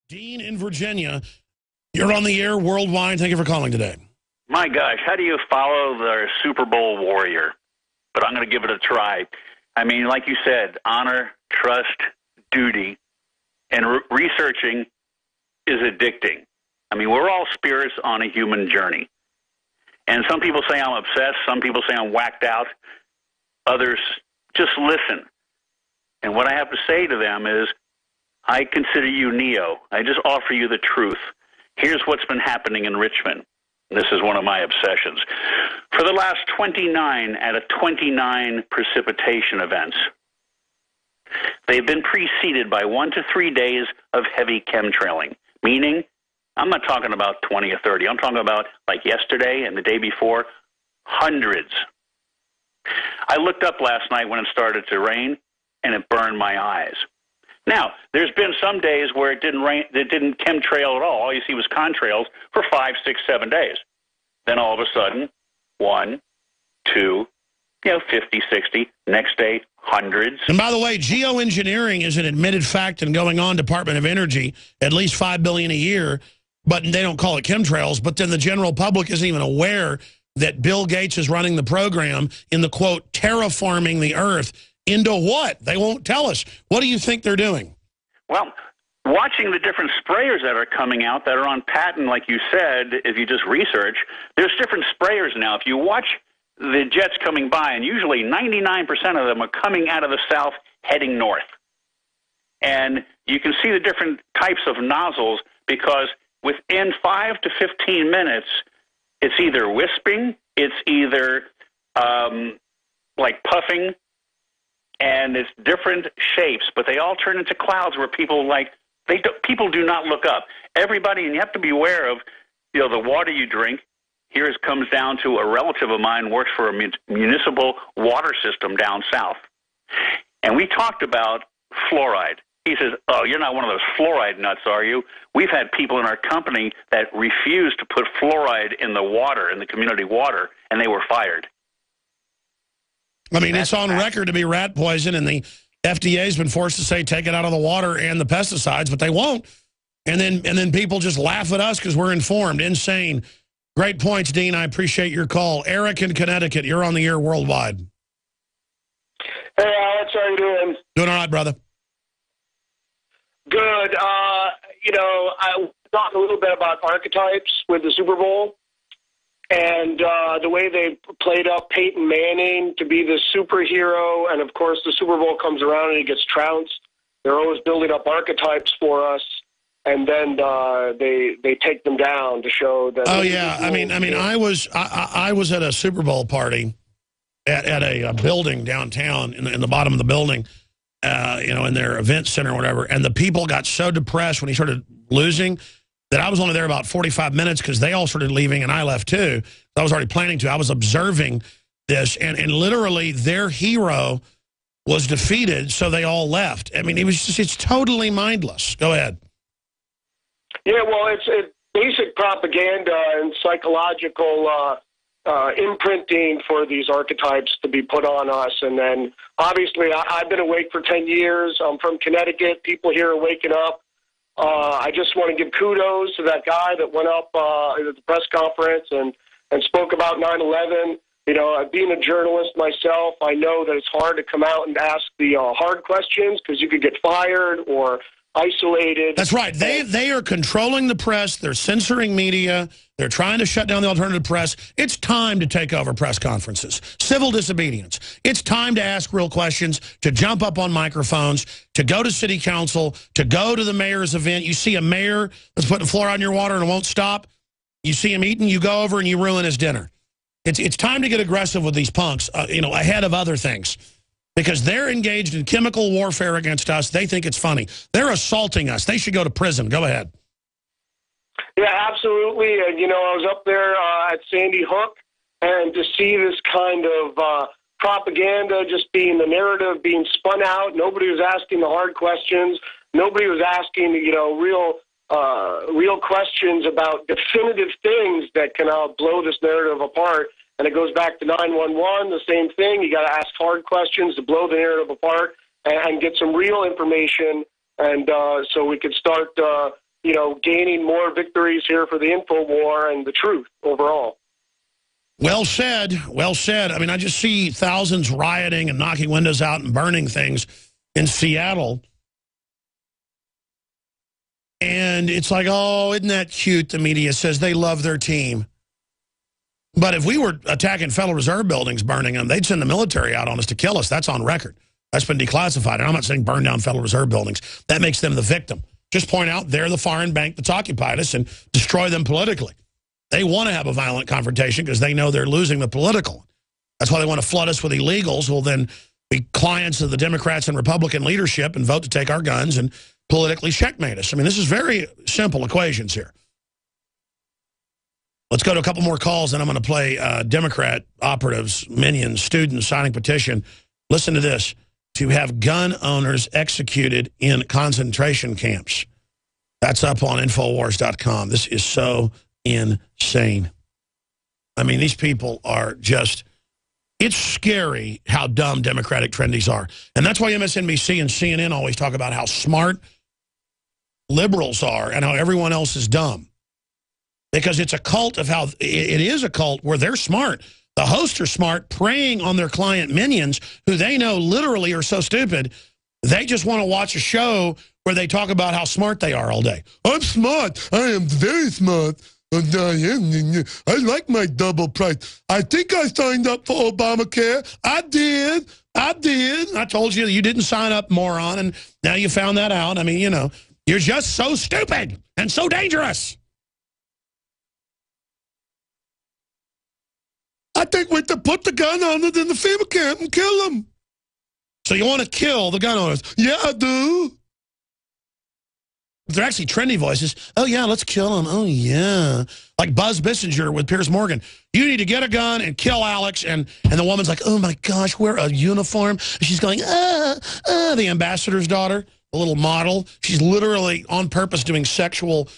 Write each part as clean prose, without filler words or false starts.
Dean in Virginia, you're on the air worldwide. Thank you for calling today. My gosh, how do you follow the Super Bowl warrior? But I'm going to give it a try. I mean, like you said, honor, trust, duty, and researching is addicting. I mean, we're all spirits on a human journey. And some people say I'm obsessed. Some people say I'm whacked out. Others just listen. And what I have to say to them is, I consider you Neo. I just offer you the truth. Here's what's been happening in Richmond. This is one of my obsessions. For the last 29 out of 29 precipitation events, they've been preceded by 1 to 3 days of heavy chemtrailing, meaning I'm not talking about 20 or 30. I'm talking about, like yesterday and the day before, hundreds. I looked up last night when it started to rain, and it burned my eyes. Now, there's been some days where it didn't rain, it didn't chemtrail at all. All you see was contrails for 5, 6, 7 days. Then all of a sudden, 1, 2, 50, 60. Next day, hundreds. And by the way, geoengineering is an admitted fact and going on Department of Energy, at least $5 billion a year, but they don't call it chemtrails. But then the general public isn't even aware that Bill Gates is running the program in the, quote, terraforming the earth. Into what? They won't tell us. What do you think they're doing? Well, watching the different sprayers that are coming out that are on patent, like you said, if you just research, there's different sprayers now. If you watch the jets coming by, and usually 99% of them are coming out of the south heading north. And you can see the different types of nozzles because within 5 to 15 minutes, it's either wisping, it's either like puffing, and it's different shapes, but they all turn into clouds where people people do not look up. Everybody, and you have to be aware of, the water you drink. Here it comes down to a relative of mine works for a municipal water system down south, and we talked about fluoride. He says, "Oh, you're not one of those fluoride nuts, are you?" We've had people in our company that refused to put fluoride in the water, in the community water, and they were fired. I mean, it's on record to be rat poison, and the FDA has been forced to say take it out of the water and the pesticides, but they won't. And then people just laugh at us because we're informed. Insane. Great points, Dean. I appreciate your call. Eric in Connecticut, you're on the air worldwide. Hey, Alex, how you doing? Doing all right, brother. Good. I talked a little bit about archetypes with the Super Bowl. And the way they played up Peyton Manning to be the superhero, and of course the Super Bowl comes around and he gets trounced. They're always building up archetypes for us, and then they take them down to show that. Oh yeah, I mean, I was at a Super Bowl party at a building downtown in the bottom of the building, in their event center or whatever, and the people got so depressed when he started losing that I was only there about 45 minutes because they all started leaving and I left too. I was already planning to. I was observing this, and literally their hero was defeated, so they all left. I mean, it's totally mindless. Go ahead. Yeah, well, it's basic propaganda and psychological imprinting for these archetypes to be put on us. And then, obviously, I've been awake for 10 years. I'm from Connecticut. People here are waking up. I just want to give kudos to that guy that went up at the press conference and spoke about 9/11. Being a journalist myself, I know that it's hard to come out and ask the hard questions because you could get fired or isolated. That's right. They are controlling the press. They're censoring media. They're trying to shut down the alternative press. It's time to take over press conferences. Civil disobedience. It's time to ask real questions, to jump up on microphones, to go to city council, to go to the mayor's event. You see a mayor that's putting fluoride in your water and it won't stop. You see him eating, you go over and you ruin his dinner. It's time to get aggressive with these punks, ahead of other things. Because they're engaged in chemical warfare against us. They think it's funny. They're assaulting us. They should go to prison. Go ahead. Yeah, absolutely. And, I was up there at Sandy Hook, and to see this kind of propaganda, just being the narrative being spun out, nobody was asking the hard questions. Nobody was asking, real questions about definitive things that can blow this narrative apart. And it goes back to 911, the same thing. You got to ask hard questions to blow the narrative apart and get some real information, and so we could start gaining more victories here for the info war and the truth overall. Well said. Well said. I mean, I just see thousands rioting and knocking windows out and burning things in Seattle. And it's like, oh, isn't that cute? The media says they love their team. But if we were attacking Federal Reserve buildings, burning them, they'd send the military out on us to kill us. That's on record. That's been declassified. And I'm not saying burn down Federal Reserve buildings. That makes them the victim. Just point out they're the foreign bank that's occupied us and destroy them politically. They want to have a violent confrontation because they know they're losing the political. That's why they want to flood us with illegals who will then be clients of the Democrats and Republican leadership and vote to take our guns and politically checkmate us. I mean, this is very simple equations here. Let's go to a couple more calls, and I'm going to play Democrat operatives, minions, students signing petition. Listen to this. To have gun owners executed in concentration camps. That's up on Infowars.com. This is so insane. I mean, these people are just... It's scary how dumb Democratic trendies are. And that's why MSNBC and CNN always talk about how smart liberals are and how everyone else is dumb. Because it's a cult of how... It is a cult where they're smart. The hosts are smart, preying on their client minions, who they know literally are so stupid, they just want to watch a show where they talk about how smart they are all day. I'm smart. I am very smart. I like my double price. I think I signed up for Obamacare. I did. I told you you didn't sign up, moron, and now you found that out. I mean, you're just so stupid and so dangerous. I think we have to put the gun owners in the FEMA camp and kill them. So you want to kill the gun owners? Yeah, I do. They're actually trendy voices. Oh, yeah, let's kill them. Oh, yeah. Like Buzz Bissinger with Piers Morgan. You need to get a gun and kill Alex. And the woman's like, oh, my gosh, wear a uniform. She's going, the ambassador's daughter, a little model. She's literally on purpose doing sexual...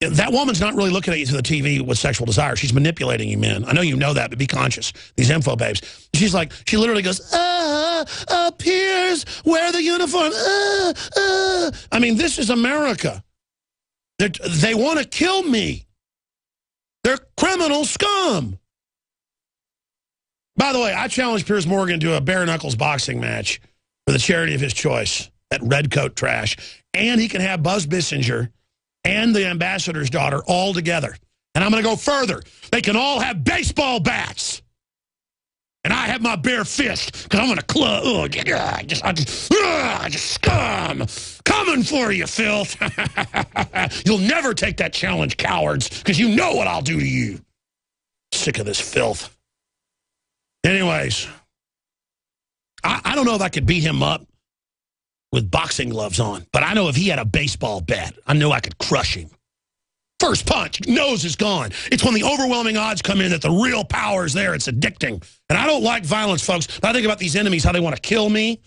That woman's not really looking at you through the TV with sexual desire. She's manipulating you, men. I know you know that, but be conscious. These info babes. She's like, she literally goes, Piers, wear the uniform. I mean, this is America. They want to kill me. They're criminal scum. By the way, I challenged Piers Morgan to a bare-knuckles boxing match for the charity of his choice, that redcoat trash. And he can have Buzz Bissinger and the ambassador's daughter all together. And I'm going to go further. They can all have baseball bats. And I have my bare fist, because I'm going to club. Oh, just scum. Coming for you, filth. You'll never take that challenge, cowards, because you know what I'll do to you. Sick of this filth. Anyways, I don't know if I could beat him up with boxing gloves on, but I know if he had a baseball bat, I know I could crush him. First punch, nose is gone. It's when the overwhelming odds come in that the real power is there. It's addicting. And I don't like violence, folks, but I think about these enemies, how they want to kill me.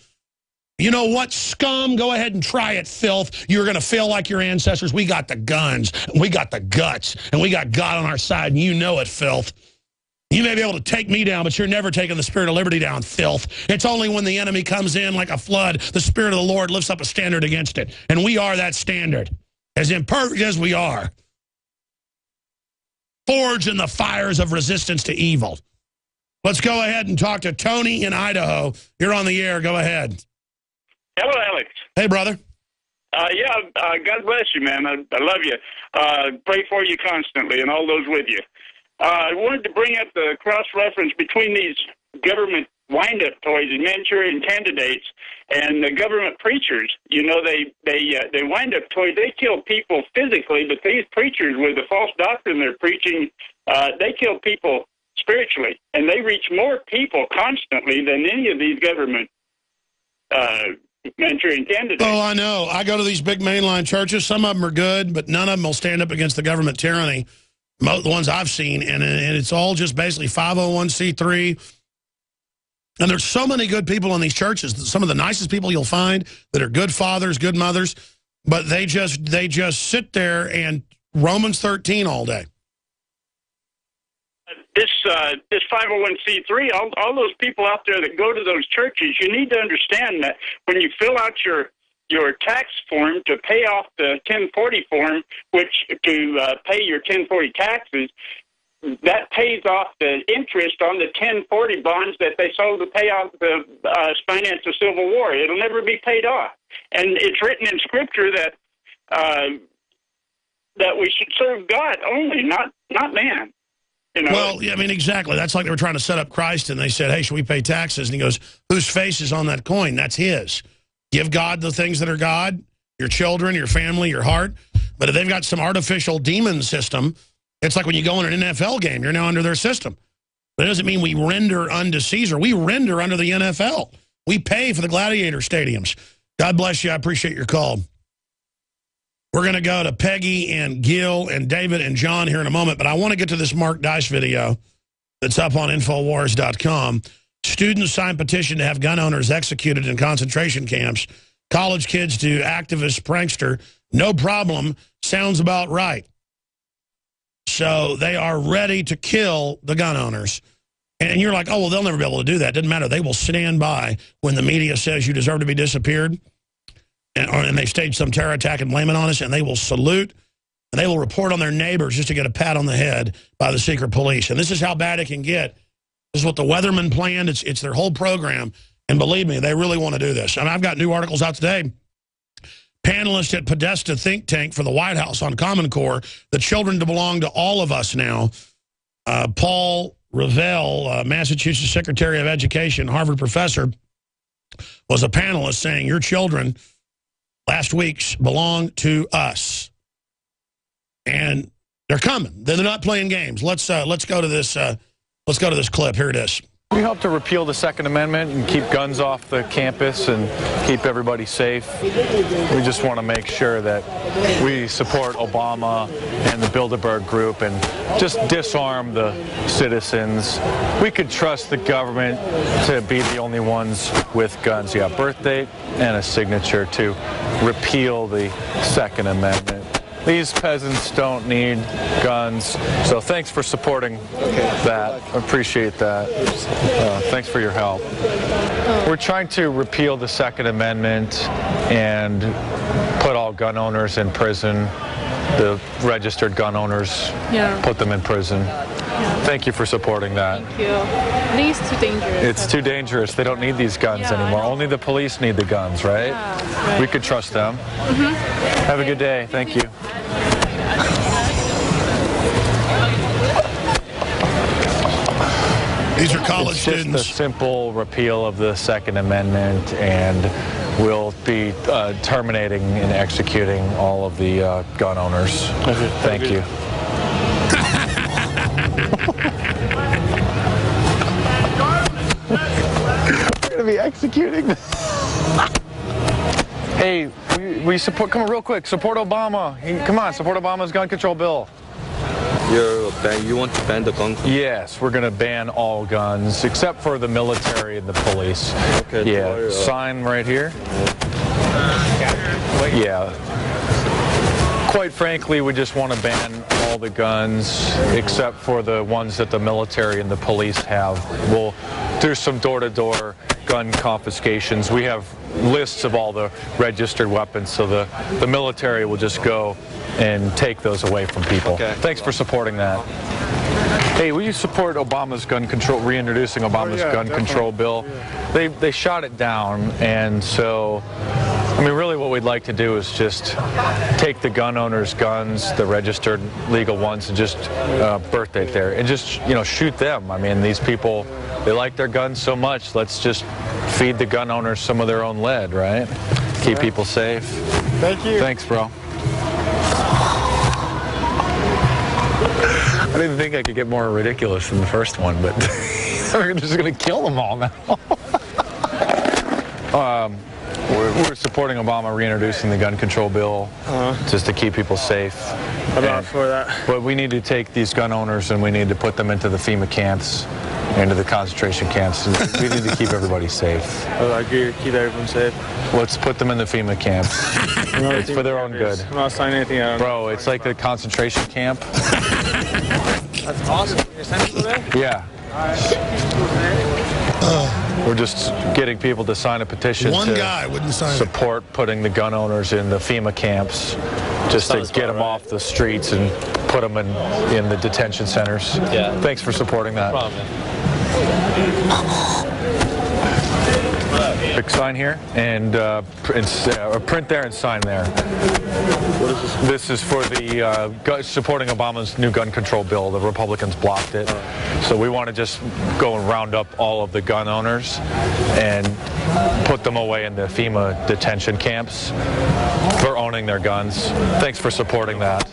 You know what, scum? Go ahead and try it, filth. You're going to feel like your ancestors. We got the guns, and we got the guts, and we got God on our side, and you know it, filth. You may be able to take me down, but you're never taking the spirit of liberty down, filth. It's only when the enemy comes in like a flood, the Spirit of the Lord lifts up a standard against it. And we are that standard, as imperfect as we are. Forged in the fires of resistance to evil. Let's go ahead and talk to Tony in Idaho. You're on the air. Go ahead. Hello, Alex. Hey, brother. God bless you, man. I love you. Pray for you constantly and all those with you. I wanted to bring up the cross-reference between these government wind-up toys and Manchurian candidates and the government preachers. You know, they wind-up toys, they kill people physically, but these preachers with the false doctrine they're preaching, they kill people spiritually, and they reach more people constantly than any of these government Manchurian candidates. Oh, I know. I go to these big mainline churches. Some of them are good, but none of them will stand up against the government tyranny. The ones I've seen, and it's all just basically 501c3. And there's so many good people in these churches. Some of the nicest people you'll find that are good fathers, good mothers, but they just sit there and Romans 13 all day. This 501c3, all those people out there that go to those churches, you need to understand that when you fill out your your tax form to pay off the 1040 form, which to pay your 1040 taxes, that pays off the interest on the 1040 bonds that they sold to pay off the finance the Civil War. It'll never be paid off. And it's written in Scripture that that we should serve God only, not man. You know? Well, yeah, I mean, exactly. That's like they were trying to set up Christ, and they said, hey, should we pay taxes? And he goes, whose face is on that coin? That's his. Give God the things that are God, your children, your family, your heart. But if they've got some artificial demon system, it's like when you go in an NFL game, you're now under their system. But it doesn't mean we render unto Caesar. We render under the NFL. We pay for the gladiator stadiums. God bless you. I appreciate your call. We're going to go to Peggy and Gil and David and John here in a moment, but I want to get to this Mark Dice video that's up on Infowars.com. Students sign petition to have gun owners executed in concentration camps. College kids to activist prankster. No problem. Sounds about right. So they are ready to kill the gun owners. And you're like, oh, well, they'll never be able to do that. Doesn't matter. They will stand by when the media says you deserve to be disappeared. And they staged some terror attack and blame it on us, and they will salute, and they will report on their neighbors just to get a pat on the head by the secret police. And this is how bad it can get. This is what the Weathermen planned. It's their whole program. And believe me, they really want to do this. I mean, I've got new articles out today. Panelist at Podesta think tank for the White House on Common Core. The children belong to all of us now. Paul Revelle, Massachusetts Secretary of Education, Harvard professor, was a panelist saying your children last week's belong to us. And they're coming. They're not playing games. Let's go to this clip. Here it is. We hope to repeal the Second Amendment and keep guns off the campus and keep everybody safe. We just want to make sure that we support Obama and the Bilderberg Group and just disarm the citizens. We could trust the government to be the only ones with guns. Yeah, birth date and a signature to repeal the Second Amendment. These peasants don't need guns, so thanks for supporting that. I appreciate that. Thanks for your help. We're trying to repeal the Second Amendment and put all gun owners in prison. The registered gun owners, put them in prison. Thank you for supporting that. Thank you. I think it's too dangerous. It's too dangerous. They don't need these guns anymore. Only the police need the guns, right? Yeah, right. We could trust them. Have a good day. Thank you. These are college students. Just a simple repeal of the Second Amendment, and we'll be terminating and executing all of the gun owners. Thank you. We're going to be executing. Hey, we support, come on real quick, support Obama. Come on, support Obama's gun control bill. You want to ban the gun? Yes, we're going to ban all guns, except for the military and the police. Okay. Yeah, sign right here. Yeah. Quite frankly, we just want to ban all the guns, except for the ones that the military and the police have. We'll do some door-to-door gun confiscations. We have lists of all the registered weapons, so the military will just go and take those away from people. Okay. Thanks for supporting that. Hey, will you support Obama's gun control, reintroducing Obama's gun control bill? Yeah. They shot it down, and so, I mean, really what we'd like to do is just take the gun owners' guns, the registered legal ones, and just birth date there, and just, you know, shoot them. I mean, these people, they like their guns so much, let's just feed the gun owners some of their own lead, right? Keep people safe. Thank you. Thanks, bro. I didn't think I could get more ridiculous than the first one, but we're just going to kill them all now. We're supporting Obama reintroducing the gun control bill just to keep people safe. I'm not for that. But we need to take these gun owners and we need to put them into the FEMA camps, into the concentration camps. We need to keep everybody safe. I agree, keep everyone safe. Let's put them in the FEMA camps. It's for their own good. I'm not signing anything out. Bro, it's like the concentration camp. That's awesome. You're sending it there? Yeah. we're just getting people to sign a petition One guy wouldn't sign support putting the gun owners in the FEMA camps, just to get them off the streets and put them in the detention centers. Yeah. Thanks for supporting that. No problem. Pick sign here and print there and sign there. What is this? This is for the supporting Obama's new gun control bill. The Republicans blocked it. So we want to just go and round up all of the gun owners and put them away in the FEMA detention camps for owning their guns. Thanks for supporting that.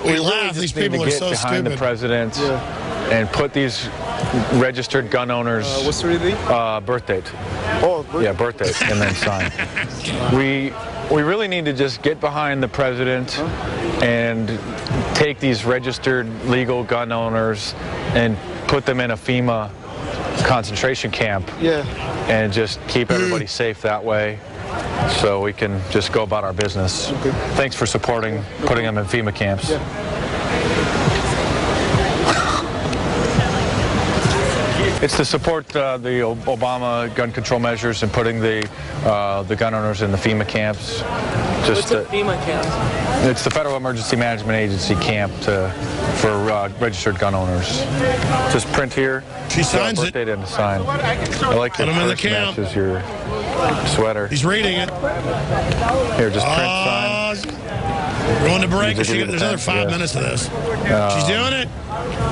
We laugh. These people are so behind stupid. the president and put these registered gun owners. What's the date? Birth date. Oh, Yeah, birth date, and then sign. We really need to just get behind the president and take these registered legal gun owners and put them in a FEMA concentration camp. Yeah. And just keep everybody safe that way, so we can just go about our business. Okay. Thanks for supporting putting them in FEMA camps. Yeah. It's to support the Obama gun control measures and putting the gun owners in the FEMA camps. What's a FEMA camp? It's the Federal Emergency Management Agency camp for registered gun owners. Just print here. She signs birth it. date and sign. I like your Put 'em in the purse camp. matches your sweater. He's reading it. Here, just print, sign. Going to break. Did you get There's the another time? 5 Yeah. minutes of this. She's doing it.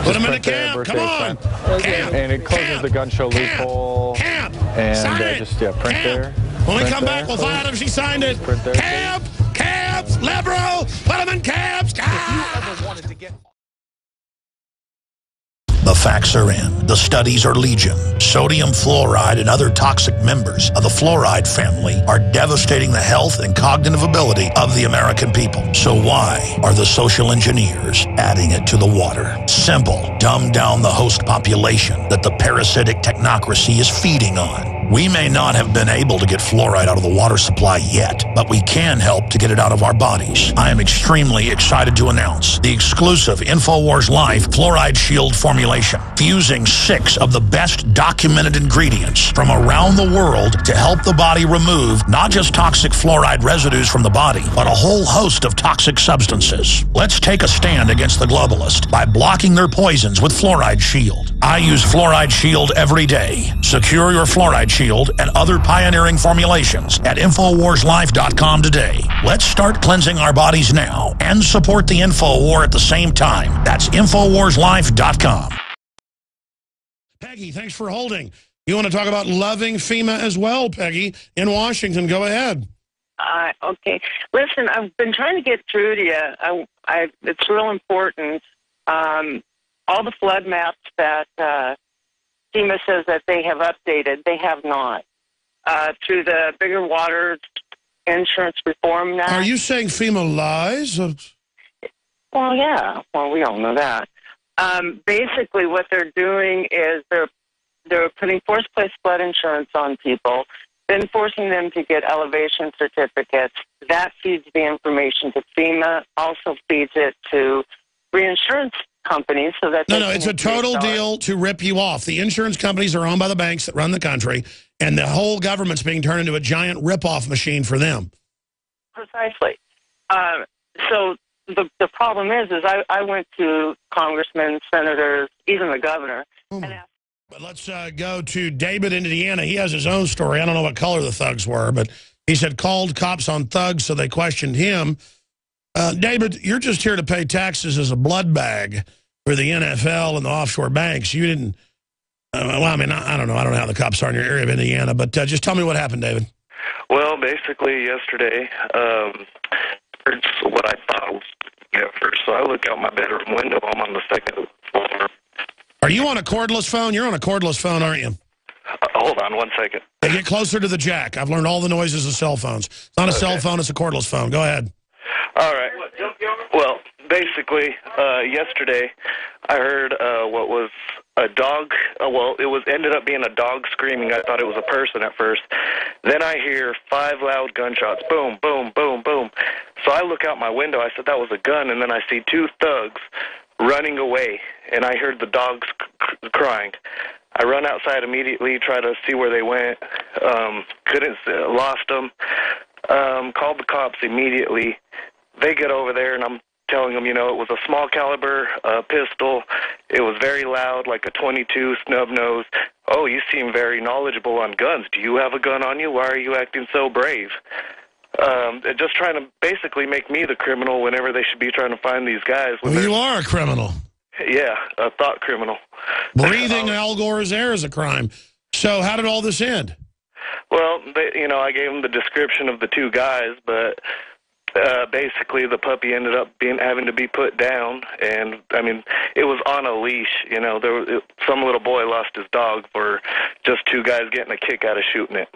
Put Just him in the print there, camp. birthday Come on. sign. Camp. And it closes Camp. the gun show Camp. loophole. Camp. And Sign it. just print Camp. there. When we Print come there, back, we'll find out if she signed it. Print there. Camp. Camps. Liberal. Put them in camps. The facts are in. The studies are legion. Sodium fluoride and other toxic members of the fluoride family are devastating the health and cognitive ability of the American people. So why are the social engineers adding it to the water? Simple. Dumb down the host population that the parasitic technocracy is feeding on. We may not have been able to get fluoride out of the water supply yet, but we can help to get it out of our bodies. I am extremely excited to announce the exclusive InfoWars Life Fluoride Shield formulation, fusing 6 of the best documented ingredients from around the world to help the body remove not just toxic fluoride residues from the body, but a whole host of toxic substances. Let's take a stand against the globalists by blocking their poisons with Fluoride Shield. I use Fluoride Shield every day. Secure your Fluoride Shield and other pioneering formulations at InfoWarsLife.com today. Let's start cleansing our bodies now and support the InfoWar at the same time. That's InfoWarsLife.com. Peggy, thanks for holding. You want to talk about loving FEMA as well, Peggy, in Washington. Go ahead. Okay. Listen, I've been trying to get through to you. It's real important. All the flood maps that FEMA says that they have updated, they have not. Through the Bigger Water Insurance Reform Act. Are you saying FEMA lies? Well, yeah. Well, we all know that. Basically, what they're doing is they're putting forced place flood insurance on people, then forcing them to get elevation certificates. That feeds the information to FEMA, also feeds it to reinsurance companies so that No, it's a total deal to rip you off. The insurance companies are owned by the banks that run the country, and the whole government's being turned into a giant rip-off machine for them. Precisely. So the problem is I went to congressmen, senators, even the governor, and asked. But let's go to David in Indiana. He has his own story. I don't know what color the thugs were, but he said called cops on thugs, so they questioned him. David, you're just here to pay taxes as a blood bag for the NFL and the offshore banks. You didn't, well, I mean, I don't know. I don't know how the cops are in your area of Indiana, but just tell me what happened, David. Well, basically yesterday, it's what I thought was first. So I look out my bedroom window. I'm on the second floor. Are you on a cordless phone? You're on a cordless phone, aren't you? Hold on 1 second. Hey, get closer to the jack. I've learned all the noises of cell phones. It's not a cell phone, it's a cordless phone. Go ahead. All right. Well, basically, yesterday I heard what was a dog. Well, it was ended up being a dog screaming. I thought it was a person at first. Then I hear 5 loud gunshots. Boom, boom, boom, boom. So I look out my window. I said that was a gun, and then I see 2 thugs running away, and I heard the dogs crying. I run outside immediately, try to see where they went. Lost them. Called the cops immediately. They get over there, and I'm telling them, it was a small caliber pistol. It was very loud, like a .22 snub nose. Oh, you seem very knowledgeable on guns. Do you have a gun on you? Why are you acting so brave? They're just trying to basically make me the criminal whenever they should be trying to find these guys. Well, you are a criminal. Yeah, a thought criminal. Breathing Al Gore's air is a crime. So how did all this end? Well, I gave them the description of the two guys, but basically the puppy ended up having to be put down, and it was on a leash. Some little boy lost his dog for just two guys getting a kick out of shooting it.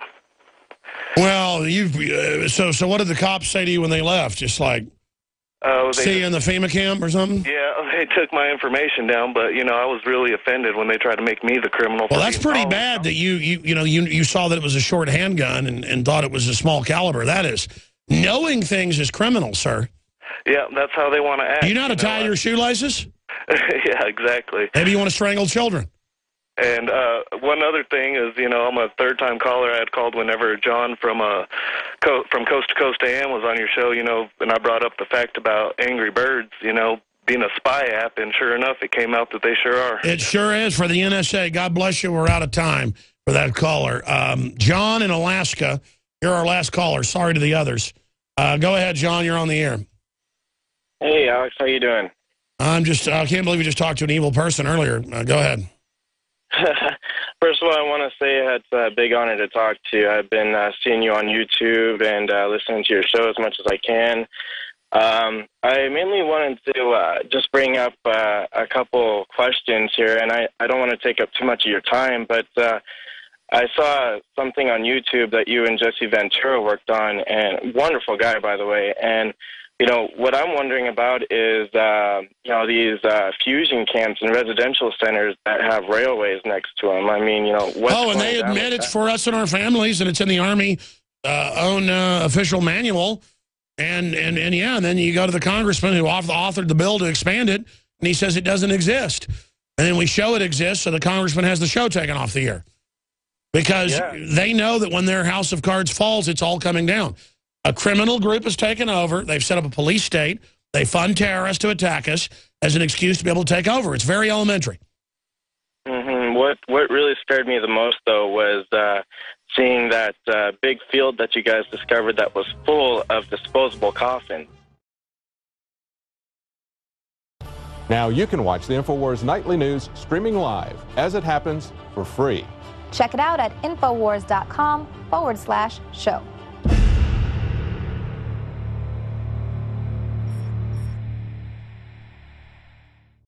Well, so what did the cops say to you when they left? Just like, see you in the FEMA camp or something? Yeah, they took my information down, but I was really offended when they tried to make me the criminal. Well, that's pretty bad that you saw that it was a short handgun and thought it was a small caliber. That is, knowing things is criminal, sir. Yeah, that's how they want to act. Do you know how to tie your shoelaces? Yeah, exactly. Maybe you want to strangle children. And one other thing is, I'm a third-time caller. I had called whenever John from Coast to Coast AM was on your show, and I brought up the fact about Angry Birds, being a spy app, and sure enough, it came out that they sure are. It sure is for the NSA. God bless you. We're out of time for that caller. John in Alaska, you're our last caller. Sorry to the others. Go ahead, John. You're on the air. Hey, Alex. How you doing? I can't believe you just talked to an evil person earlier. Go ahead. First of all, I want to say it's a big honor to talk to you. I've been seeing you on YouTube and listening to your show as much as I can. I mainly wanted to just bring up a couple questions here, and I don't want to take up too much of your time, but I saw something on YouTube that you and Jesse Ventura worked on, and wonderful guy, by the way, and what I'm wondering about is, these fusion camps and residential centers that have railways next to them. And they admit it's for us and our families, and it's in the Army own official manual. And then you go to the congressman who authored the bill to expand it, and he says it doesn't exist. And then we show it exists, so the congressman has the show taken off the air. Because they know that when their house of cards falls, it's all coming down. A criminal group has taken over. They've set up a police state. They fund terrorists to attack us as an excuse to be able to take over. It's very elementary. Mm-hmm. What really scared me the most, though, was seeing that big field that you guys discovered that was full of disposable coffins. Now you can watch the InfoWars Nightly News streaming live as it happens for free. Check it out at Infowars.com/show.